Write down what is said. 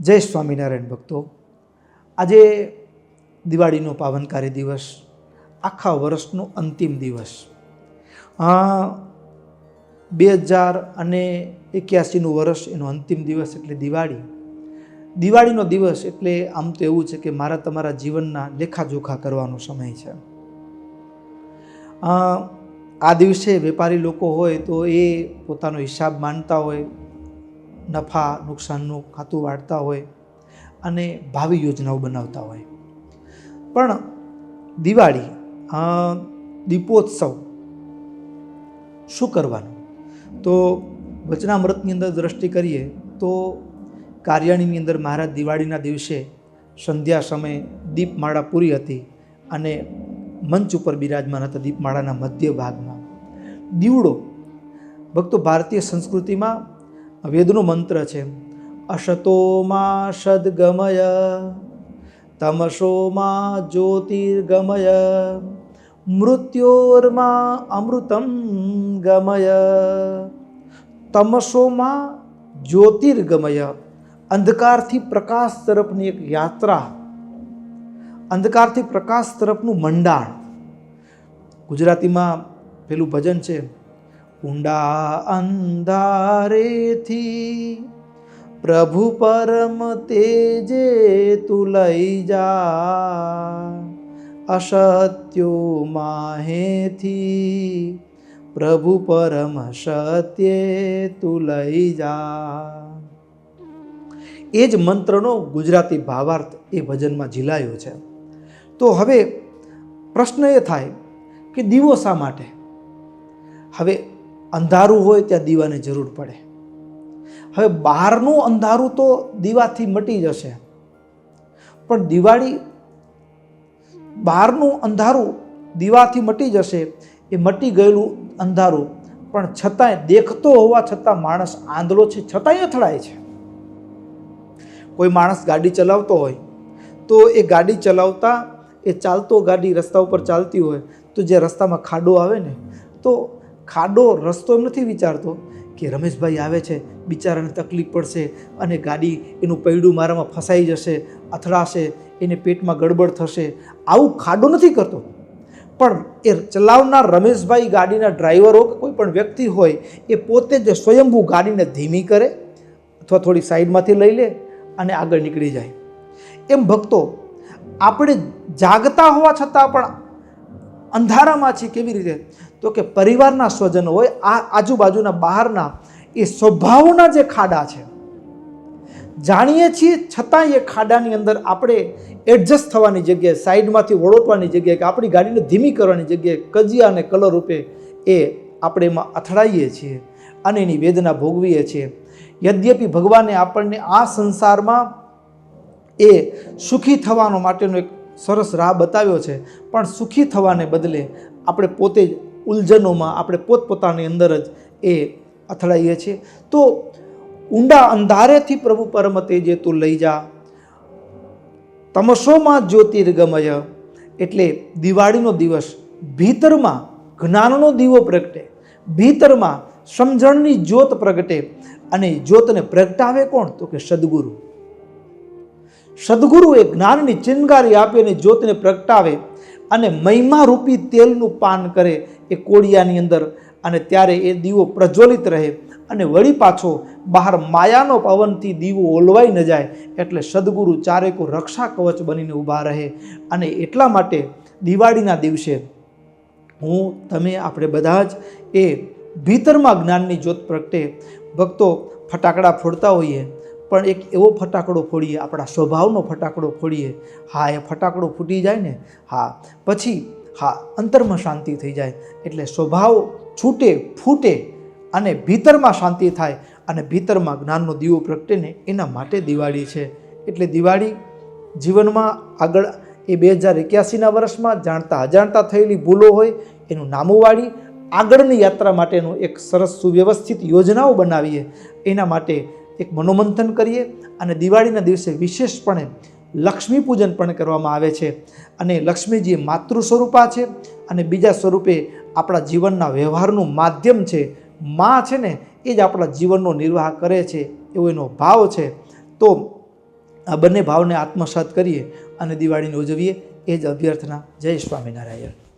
જય સ્વામિનારાયણ ભક્તો, આજે દિવાળીનો પાવનકારી દિવસ, આખા વર્ષનો અંતિમ દિવસ. 2081નું વર્ષ, એનો અંતિમ દિવસ એટલે દિવાળીનો દિવસ એટલે આમ તો એવું છે કે મારા તમારા જીવનના લેખાજોખા કરવાનો સમય છે. આ દિવસે વેપારી લોકો હોય તો એ પોતાનો હિસાબ માનતા હોય, નફા નુકસાનનું ખાતું વાળતા હોય અને ભાવિ યોજનાઓ બનાવતા હોય. પણ દિવાળી, દીપોત્સવ શું કરવાનું? તો વચનામૃતની અંદર દ્રષ્ટિ કરીએ તો કાર્યાણીની અંદર મહારાજ દિવાળીના દિવસે સંધ્યા સમયે દીપમાળા પૂરી હતી અને મંચ ઉપર બિરાજમાન હતા. દીપમાળાના મધ્ય ભાગમાં દીવડો. ભક્તો, ભારતીય સંસ્કૃતિમાં વેદનો મંત્ર છે, અશતોમાં સદ્ગમય તમસોમાં જ્યોતિર્ગમય મૃત્યોર્માં અમૃતમ ગમય. તમસોમાં જ્યોતિર્ગમય, અંધકારથી પ્રકાશ તરફની એક યાત્રા, અંધકારથી પ્રકાશ તરફનું મંડાણ. ગુજરાતીમાં પેલું ભજન છે, ઊંડા અંધારેથી પ્રભુ પરમ તેજે તું લઈ જા, અસત્યો માહેથી પ્રભુ પરમ સત્યે તું લઈ જા. એ જ મંત્રનો ગુજરાતી ભાવાર્થ એ ભજનમાં ઝીલાયો છે. તો હવે પ્રશ્ન એ થાય કે દીવો શા માટે? હવે અંધારું હોય ત્યાં દીવાની જરૂર પડે. હવે બહારનું અંધારું તો દીવાથી મટી જશે, પણ દિવાળી, બહારનું અંધારું દીવાથી મટી જશે. એ મટી ગયેલું અંધારું પણ છતાંય દેખતો હોવા છતાં માણસ આંધળો છે, છતાંય અથડાય છે. કોઈ માણસ ગાડી ચલાવતો હોય તો એ ગાડી ચલાવતા, એ ચાલતો ગાડી રસ્તા ઉપર ચાલતી હોય તો જે રસ્તામાં ખાડો આવે ને, તો ખાડો રસ્તો એમ નથી વિચારતો કે રમેશભાઈ આવે છે, બિચારાને તકલીફ પડશે અને ગાડી એનું પૈડું મારામાં ફસાઈ જશે, અથડાશે, એને પેટમાં ગડબડ થશે, આવું ખાડો નથી કરતો. પણ એ ચલાવનાર રમેશભાઈ, ગાડીના ડ્રાઈવરો, કોઈ પણ વ્યક્તિ હોય, એ પોતે જ સ્વયંભૂ ગાડીને ધીમી કરે અથવા થોડી સાઈડમાંથી લઈ લે અને આગળ નીકળી જાય. એમ ભક્તો, આપણે જાગતા હોવા છતાં પણ અંધારામાં છીએ. કેવી રીતે? તો કે પરિવારના સ્વજનો હોય, આ આજુબાજુના બહારના, એ સ્વભાવના જે ખાડા છે, જાણીએ છીએ છતાં એ ખાડાની અંદર આપણે એડજસ્ટ થવાની જગ્યાએ, સાઈડમાંથી વળોટવાની જગ્યાએ, કે આપણી ગાડીને ધીમી કરવાની જગ્યાએ કજિયા અને કલર રૂપે એ આપણે એમાં અથડાઈએ છીએ અને એની વેદના ભોગવીએ છીએ. યદ્યપિ ભગવાને આપણને આ સંસારમાં એ સુખી થવાનો માટેનો એક સરસ રાહ બતાવ્યો છે, પણ સુખી થવાને બદલે આપણે પોતે જ ઉલઝનોમાં, આપણે પોતપોતાની અંદર જ એ અથડાઈએ છીએ. તો ઊંડા અંધારેથી પ્રભુ પરમ તેજે તું લઈ જા, તમસોમાં જ્યોતિર્ગમય. એટલે દિવાળીનો દિવસ ભીતરમાં જ્ઞાનનો દીવો પ્રગટે, ભીતરમાં સમજણની જ્યોત પ્રગટે. અને જ્યોતને પ્રગટાવે કોણ? તો કે સદગુરુ. સદગુરુ એ જ્ઞાનની ચિનગારી આપી અને જ્યોતને પ્રગટાવે અને મહિમારૂપી તેલનું પાન કરે એ કોડિયાની અંદર, અને ત્યારે એ દીવો પ્રજ્વલિત રહે અને વળી પાછો બહાર માયાનો પવનથી દીવો ઓલવાઈ ન જાય. એટલે સદગુરુ ચારેકો રક્ષા કવચ બનીને ઊભા રહે. અને એટલા માટે દિવાળીના દિવસે હું, તમે, આપણે બધા જ એ ભીતરમાં જ્ઞાનની જ્યોત પ્રગટે. ભક્તો, ફટાકડા ફોડતા હોઈએ, પણ એક એવો ફટાકડો ફોડીએ, આપણા સ્વભાવનો ફટાકડો ફોડીએ. હા, એ ફટાકડો ફૂટી જાય ને, હા, પછી હા, અંતરમાં શાંતિ થઈ જાય. એટલે સ્વભાવ છૂટે, ફૂટે અને ભીતરમાં શાંતિ થાય અને ભીતરમાં જ્ઞાનનો દીવો પ્રગટે ને, એના માટે દિવાળી છે. એટલે દિવાળી જીવનમાં આગળ એ 2081ના વર્ષમાં જાણતા અજાણતા થયેલી ભૂલો હોય એનું નામું વાળી આગળની યાત્રા માટેનું એક સરસ સુવ્યવસ્થિત યોજનાઓ બનાવીએ. એના માટે એક મનોમંથન કરીએ. અને દિવાળીના દિવસે વિશેષપણે લક્ષ્મી પૂજન પણ કરવામાં આવે છે. અને લક્ષ્મીજી માતૃ સ્વરૂપા છે અને બીજા સ્વરૂપે આપણા જીવનના વ્યવહારનું માધ્યમ છે. માં છે ને, એ જ આપણા જીવનનો નિર્વાહ કરે છે, એવો એનો ભાવ છે. તો આ બંને ભાવને આત્મસાત કરીએ અને દિવાળીને ઉજવીએ, એ જ અભ્યર્થના. જય સ્વામિનારાયણ.